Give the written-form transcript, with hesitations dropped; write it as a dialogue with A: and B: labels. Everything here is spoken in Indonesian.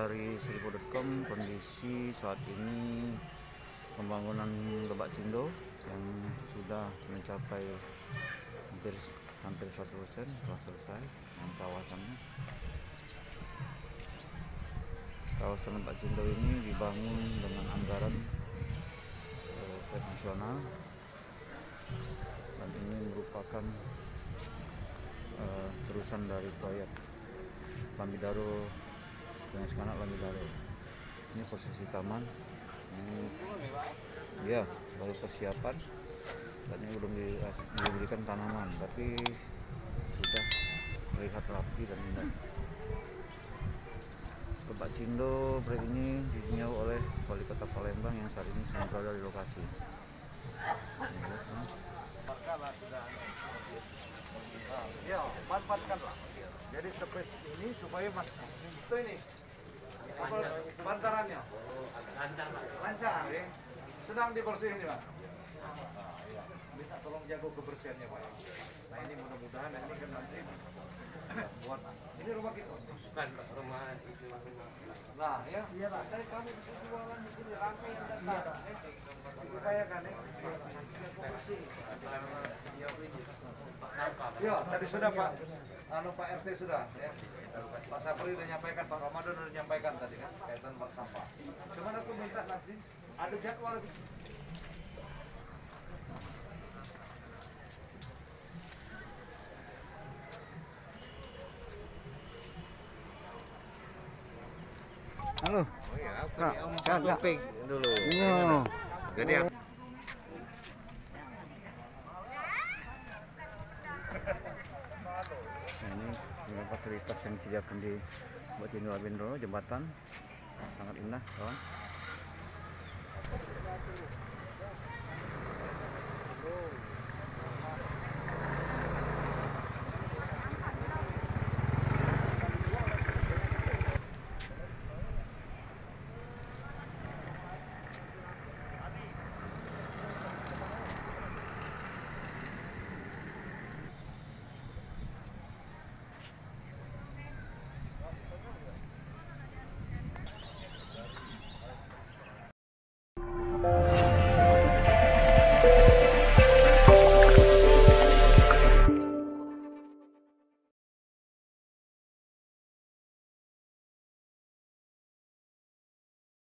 A: dari seribu.com. Kondisi saat ini pembangunan Lebak Cindo yang sudah mencapai hampir 100% telah selesai dengan kawasannya. Kawasan Lebak Cindo ini dibangun dengan anggaran proyek nasional, dan ini merupakan terusan dari proyek Lamidaro dengan Sekanak Lamidaro. Ini posisi taman, ini ya baru persiapan, dan ini belum diberikan tanaman, tapi sudah terlihat rapi dan indah. Lebak Cindo proyek ini ditinjau oleh Wali Kota Palembang yang saat ini sedang berada di lokasi.
B: Ya, manfaatkanlah. Jadi space ini supaya mas itu ini bantarannya lancar ya. Sedang dibersihin ya, Pak. Minta tolong jaga kebersihannya, Pak. Nah ini mudah-mudahan ini kan nanti buat ini rumah kita.
C: Bukan Pak, rumah itu rumah.
B: Nah ya, iya Pak. Dari kami bisa jualan di sini ramai yang datang. Itu saya kan ya. Bersih. Ya, tadi sudah Pak. Pak RT sudah ya. Pak Sapri sudah nyampaikan, Pak Ramadan sudah nyampaikan tadi kan kaitan Pak sampah. Cuman aku minta nanti ada jadwal.
A: Halo.
C: Oh iya,
A: Kak,
C: dulu.
A: iya.
C: Jadi
A: Ini fasilitas yang disediakan di Lebak Cindo Arbindo, jembatan sangat indah, kawan.